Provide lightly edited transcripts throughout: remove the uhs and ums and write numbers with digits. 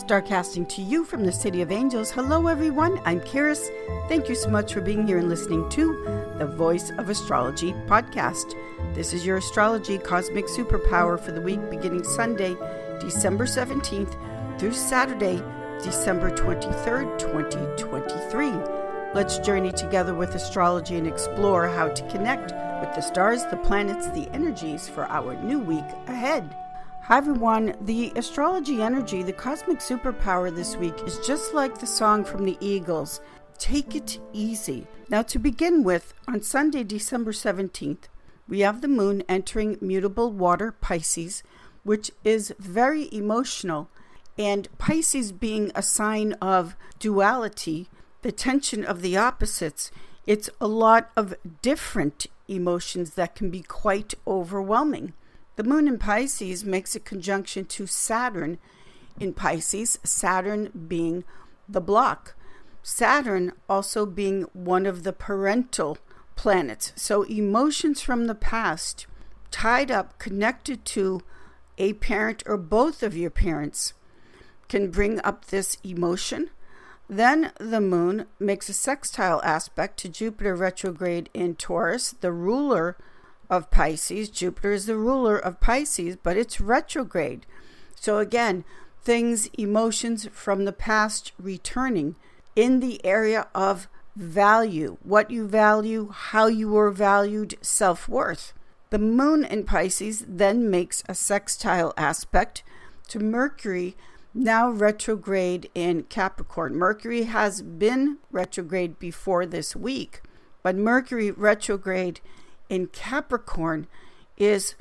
Starcasting to you from the City of Angels. Hello everyone, I'm Karis. Thank you so much for being here and listening to the Voice of Astrology podcast. This is your astrology cosmic superpower for the week beginning Sunday, December 17th through Saturday, December 23rd, 2023. Let's journey together with astrology and explore how to connect with the stars, the planets, the energies for our new week ahead. Hi everyone, the astrology energy, the cosmic superpower this week is just like the song from the Eagles, Take It Easy. Now to begin with, on Sunday, December 17th, we have the moon entering mutable water Pisces, which is very emotional, and Pisces being a sign of duality, the tension of the opposites, it's a lot of different emotions that can be quite overwhelming. The moon in Pisces makes a conjunction to Saturn in Pisces, Saturn being the block. Saturn also being one of the parental planets. So emotions from the past tied up, connected to a parent or both of your parents can bring up this emotion. Then the moon makes a sextile aspect to Jupiter retrograde in Taurus, the ruler of Pisces. Jupiter is the ruler of Pisces, but it's retrograde. So again, things, emotions from the past returning in the area of value, what you value, how you were valued, self-worth. The moon in Pisces then makes a sextile aspect to Mercury, now retrograde in Capricorn. Mercury has been retrograde before this week, but Mercury retrograde in Capricorn is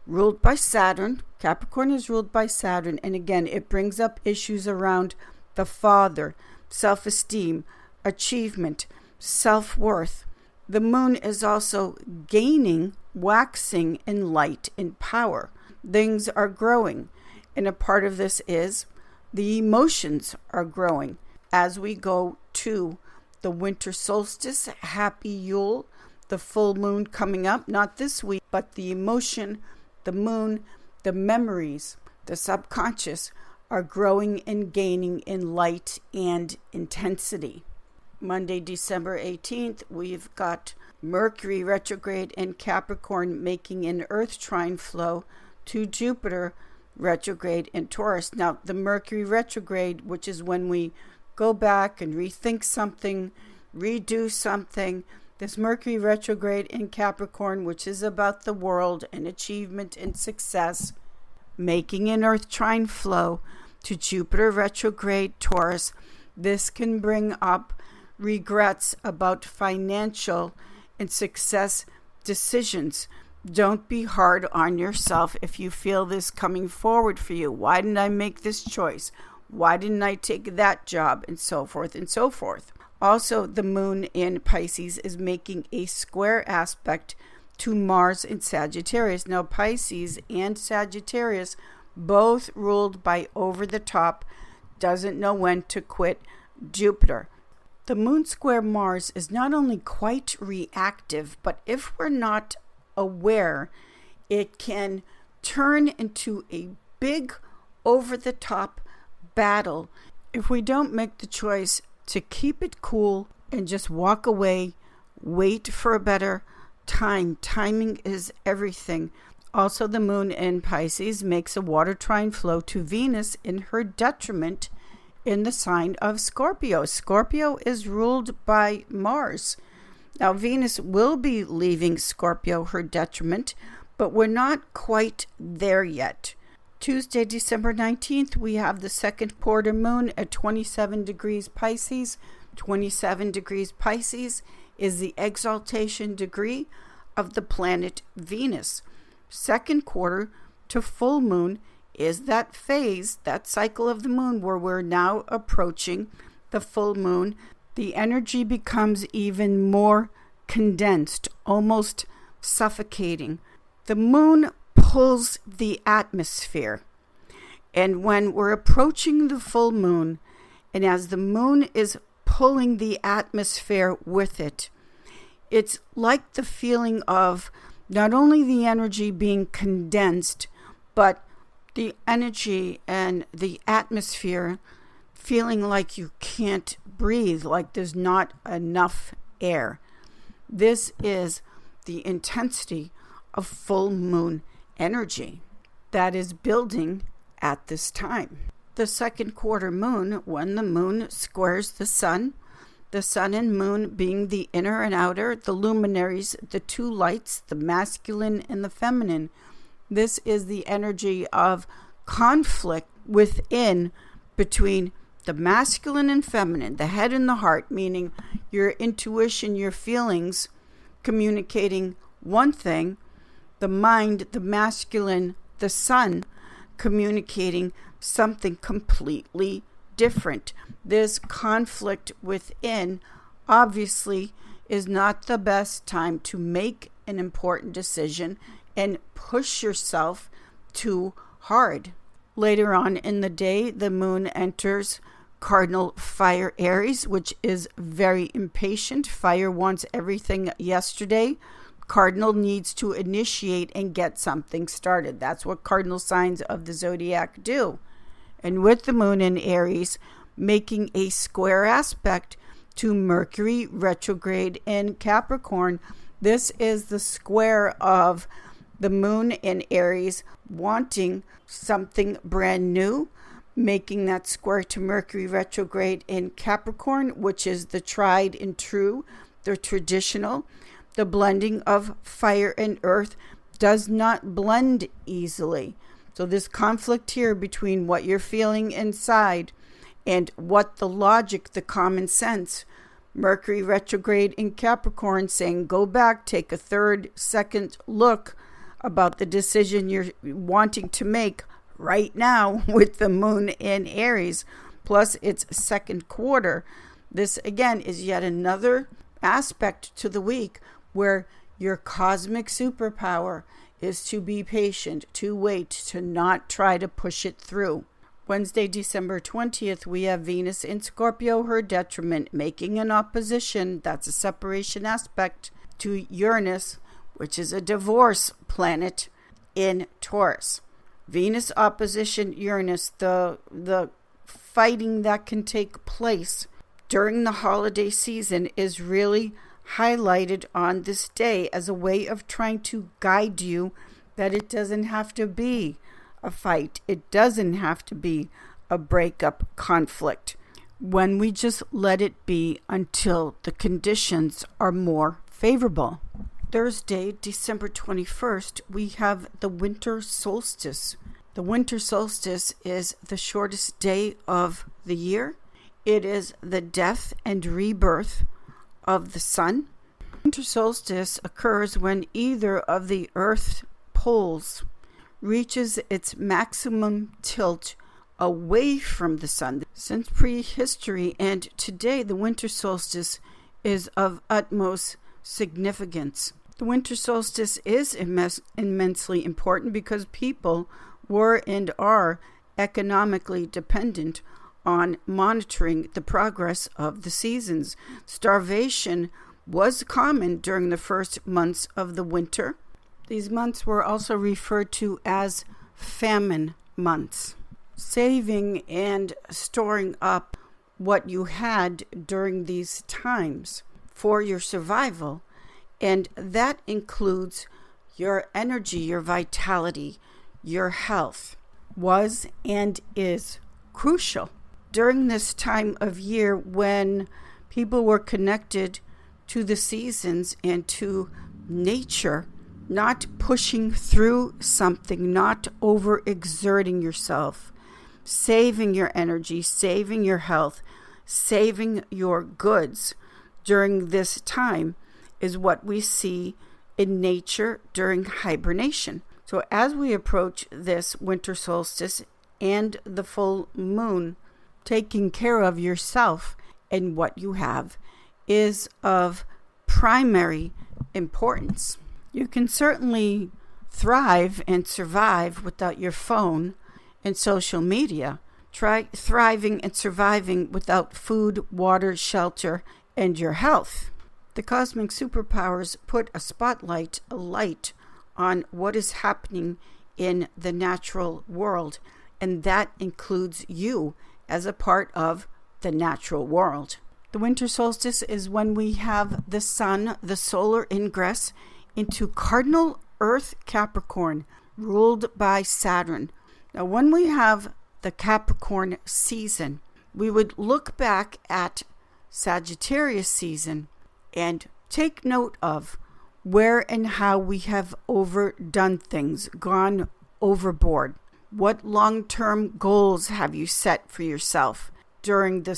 ruled by Saturn. Capricorn is ruled by Saturn, and again, it brings up issues around the father, self-esteem, achievement, self-worth. The moon is also gaining, waxing in light and power. Things are growing, and a part of this is the emotions are growing as we go to the winter solstice. Happy Yule, the full moon coming up, not this week, but the emotion, the moon, the memories, the subconscious are growing and gaining in light and intensity. Monday, December 18th, we've got Mercury retrograde in Capricorn making an Earth trine flow to Jupiter retrograde in Taurus. Now, the Mercury retrograde, which is when we go back and rethink something, redo something. This Mercury retrograde in Capricorn, which is about the world and achievement and success, making an Earth trine flow to Jupiter retrograde Taurus. This can bring up regrets about financial and success decisions. Don't be hard on yourself if you feel this coming forward for you. Why didn't I make this choice? Why didn't I take that job? And so forth and so forth. Also, the moon in Pisces is making a square aspect to Mars in Sagittarius. Now, Pisces and Sagittarius, both ruled by over the top, doesn't know when to quit Jupiter. The moon square Mars is not only quite reactive, but if we're not aware, it can turn into a big over-the-top battle if we don't make the choice to keep it cool and just walk away, wait for a better time. Timing is everything. Also, the moon in Pisces makes a water trine flow to Venus in her detriment in the sign of Scorpio. Scorpio is ruled by Mars. Now, Venus will be leaving Scorpio, her detriment, but we're not quite there yet. Tuesday, December 19th, we have the second quarter moon at 27 degrees Pisces. 27 degrees Pisces is the exaltation degree of the planet Venus. Second quarter to full moon is that phase, that cycle of the moon where we're now approaching the full moon. The energy becomes even more condensed, almost suffocating. The moon pulls the atmosphere. And when we're approaching the full moon, and as the moon is pulling the atmosphere with it, it's like the feeling of not only the energy being condensed, but the energy and the atmosphere feeling like you can't breathe, like there's not enough air. This is the intensity of full moon energy that is building at this time. The second quarter moon, when the moon squares the sun and moon being the inner and outer, the luminaries, the two lights, the masculine and the feminine. This is the energy of conflict within, between the masculine and feminine, the head and the heart, meaning your intuition, your feelings communicating one thing, the mind, the masculine, the sun communicating something completely different. This conflict within obviously is not the best time to make an important decision and push yourself too hard. Later on in the day, the moon enters cardinal fire Aries, which is very impatient. Fire wants everything yesterday. Cardinal needs to initiate and get something started. That's what cardinal signs of the zodiac do. And with the moon in Aries, making a square aspect to Mercury retrograde in Capricorn, this is the square of the moon in Aries wanting something brand new, making that square to Mercury retrograde in Capricorn, which is the tried and true, the traditional. The blending of fire and earth does not blend easily. So this conflict here between what you're feeling inside and what the logic, the common sense, Mercury retrograde in Capricorn saying, go back, take a second look about the decision you're wanting to make right now with the moon in Aries, plus its second quarter. This again is yet another aspect to the week where your cosmic superpower is to be patient, to wait, to not try to push it through. Wednesday, December 20th, we have Venus in Scorpio, her detriment, making an opposition. That's a separation aspect to Uranus, which is a divorce planet in Taurus. Venus opposition Uranus, the fighting that can take place during the holiday season is really highlighted on this day as a way of trying to guide you that it doesn't have to be a fight. It doesn't have to be a breakup conflict when we just let it be until the conditions are more favorable. Thursday, December 21st, we have the winter solstice. The winter solstice is the shortest day of the year. It is the death and rebirth of the sun. Winter solstice occurs when either of the Earth's poles reaches its maximum tilt away from the sun. Since prehistory and today, the winter solstice is of utmost significance. The winter solstice is immensely important because people were and are economically dependent on monitoring the progress of the seasons. Starvation was common during the first months of the winter. These months were also referred to as famine months. Saving and storing up what you had during these times for your survival, and that includes your energy, your vitality, your health, was and is crucial. During this time of year when people were connected to the seasons and to nature, not pushing through something, not overexerting yourself, saving your energy, saving your health, saving your goods during this time is what we see in nature during hibernation. So as we approach this winter solstice and the full moon, taking care of yourself and what you have is of primary importance. You can certainly thrive and survive without your phone and social media. Try thriving and surviving without food, water, shelter, and your health. The cosmic superpowers put a light on what is happening in the natural world, and that includes you as a part of the natural world. The winter solstice is when we have the sun, the solar ingress, into cardinal Earth Capricorn, ruled by Saturn. Now, when we have the Capricorn season, we would look back at Sagittarius season and take note of where and how we have overdone things, gone overboard. What long-term goals have you set for yourself during the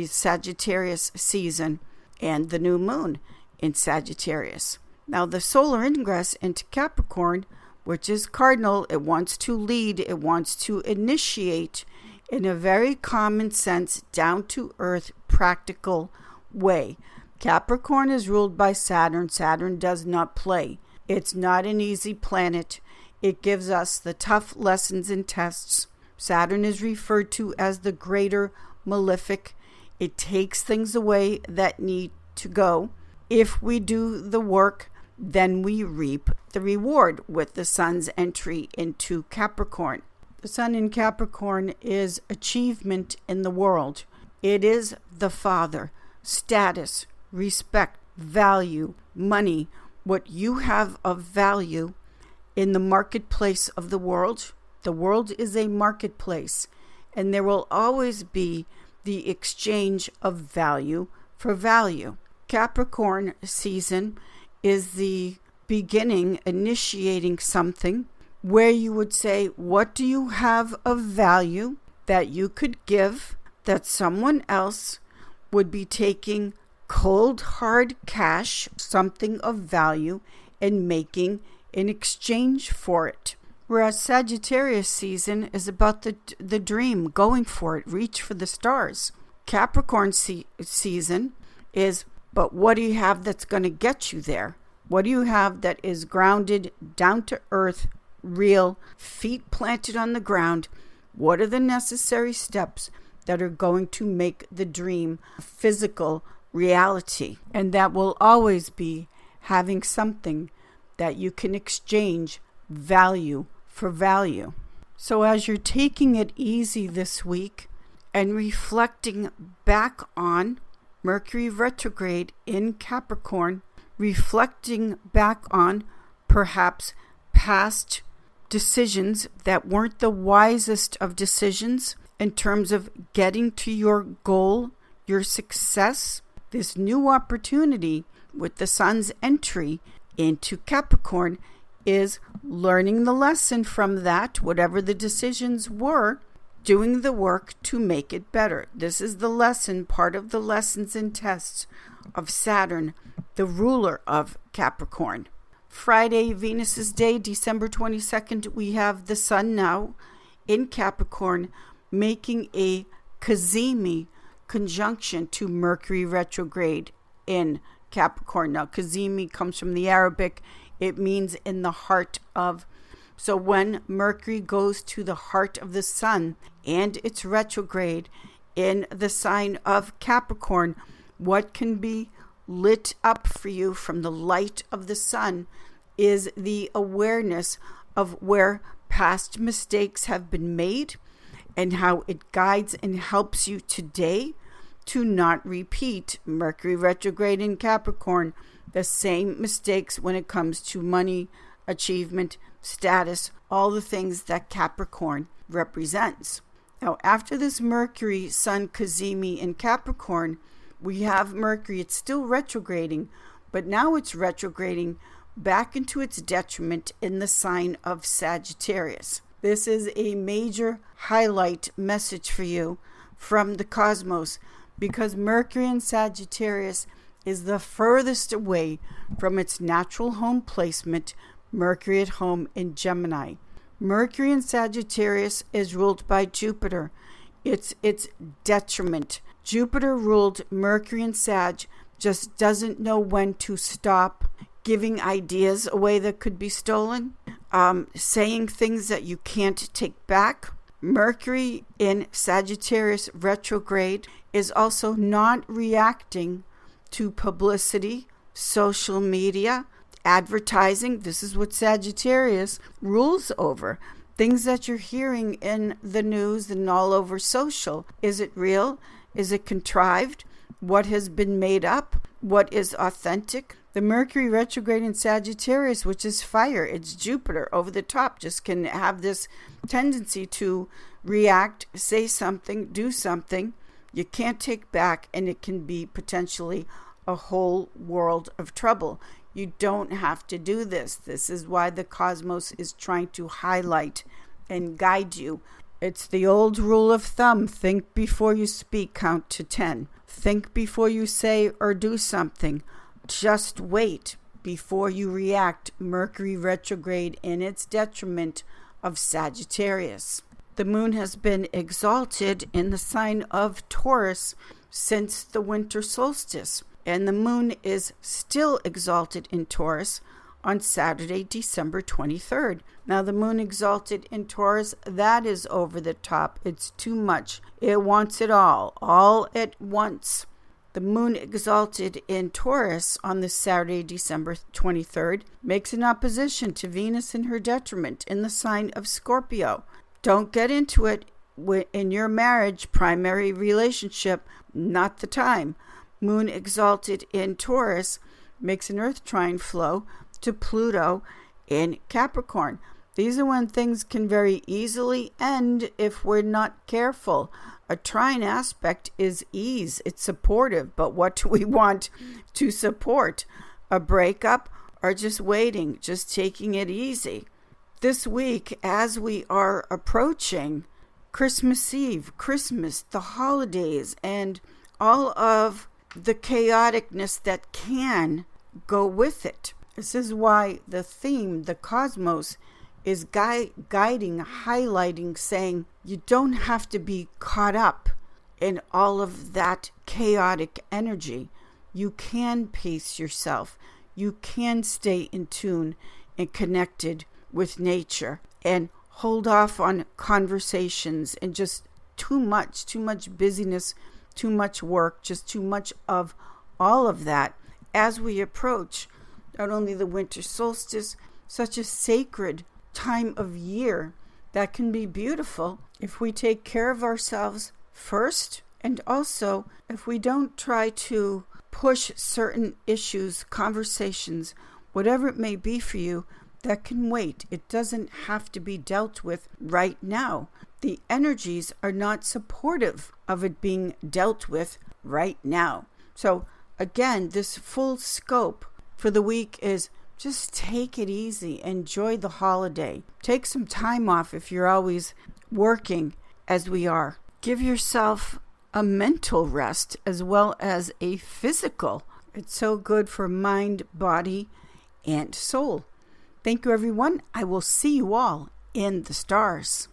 Sagittarius season and the new moon in Sagittarius? Now, the solar ingress into Capricorn, which is cardinal, it wants to lead, it wants to initiate in a very common sense, down-to-earth, practical way. Capricorn is ruled by Saturn. Saturn does not play. It's not an easy planet. It gives us the tough lessons and tests. Saturn is referred to as the greater malefic. It takes things away that need to go. If we do the work, then we reap the reward with the sun's entry into Capricorn. The sun in Capricorn is achievement in the world. It is the father, status, respect, value, money, what you have of value in the marketplace of the world. The world is a marketplace, and there will always be the exchange of value for value. Capricorn season is the beginning, initiating something where you would say, what do you have of value that you could give that someone else would be taking cold, hard cash, something of value, and making in exchange for it? Whereas Sagittarius season is about the dream, going for it, reach for the stars. Capricorn season is, but what do you have that's going to get you there? What do you have that is grounded, down to earth, real, feet planted on the ground? What are the necessary steps that are going to make the dream a physical reality? And that will always be having something that you can exchange value for value. So as you're taking it easy this week and reflecting back on Mercury retrograde in Capricorn, reflecting back on perhaps past decisions that weren't the wisest of decisions in terms of getting to your goal, your success, this new opportunity with the sun's entry into Capricorn is learning the lesson from that, whatever the decisions were, doing the work to make it better. This is the lesson, part of the lessons and tests of Saturn, the ruler of Capricorn. Friday, Venus's day, December 22nd, we have the sun now in Capricorn making a cazimi conjunction to Mercury retrograde in Capricorn. Now, cazimi comes from the Arabic. It means in the heart of. So when Mercury goes to the heart of the sun and it's retrograde in the sign of Capricorn, what can be lit up for you from the light of the sun is the awareness of where past mistakes have been made and how it guides and helps you today to not repeat Mercury retrograde in Capricorn, the same mistakes when it comes to money, achievement, status, all the things that Capricorn represents. Now, after this Mercury Sun cazimi in Capricorn, we have Mercury. It's still retrograding, but now it's retrograding back into its detriment in the sign of Sagittarius. This is a major highlight message for you from the cosmos, because Mercury in Sagittarius is the furthest away from its natural home placement, Mercury at home in Gemini. Mercury in Sagittarius is ruled by Jupiter. It's its detriment. Jupiter ruled Mercury in Sag just doesn't know when to stop giving ideas away that could be stolen, saying things that you can't take back. Mercury in Sagittarius retrograde is also not reacting to publicity, social media, Advertising, this is what Sagittarius rules over. Things that you're hearing in the news and all over social. Is it real? Is it contrived? What has been made up? What is authentic? The Mercury retrograde in Sagittarius, which is fire, it's Jupiter over the top, just can have this tendency to react, say something, do something you can't take back, and it can be potentially a whole world of trouble. You don't have to do this. This is why the cosmos is trying to highlight and guide you. It's the old rule of thumb. Think before you speak, count to 10. Think before you say or do something. Just wait before you react. Mercury retrograde in its detriment of Sagittarius. The moon has been exalted in the sign of Taurus since the winter solstice, and the moon is still exalted in Taurus on Saturday, December 23rd. Now, the moon exalted in Taurus, that is over the top. It's too much. It wants it all at once. The moon exalted in Taurus on this Saturday, December 23rd, makes an opposition to Venus in her detriment in the sign of Scorpio. Don't get into it in your marriage, primary relationship, not the time. Moon exalted in Taurus makes an earth trine flow to Pluto in Capricorn. These are when things can very easily end if we're not careful. A trine aspect is ease. It's supportive, but what do we want to support? A breakup or just waiting, just taking it easy? This week, as we are approaching Christmas Eve, Christmas, the holidays, and all of the chaoticness that can go with it. This is why the theme, the cosmos, is guiding, highlighting, saying you don't have to be caught up in all of that chaotic energy. You can pace yourself. You can stay in tune and connected with nature and hold off on conversations and just too much busyness, too much work, just too much of all of that as we approach not only the winter solstice, such a sacred time of year that can be beautiful if we take care of ourselves first, and also if we don't try to push certain issues, conversations, whatever it may be for you, that can wait. It doesn't have to be dealt with right now. The energies are not supportive of it being dealt with right now. So again, this full scope for the week is just take it easy. Enjoy the holiday. Take some time off if you're always working as we are. Give yourself a mental rest as well as a physical. It's so good for mind, body, and soul. Thank you, everyone. I will see you all in the stars.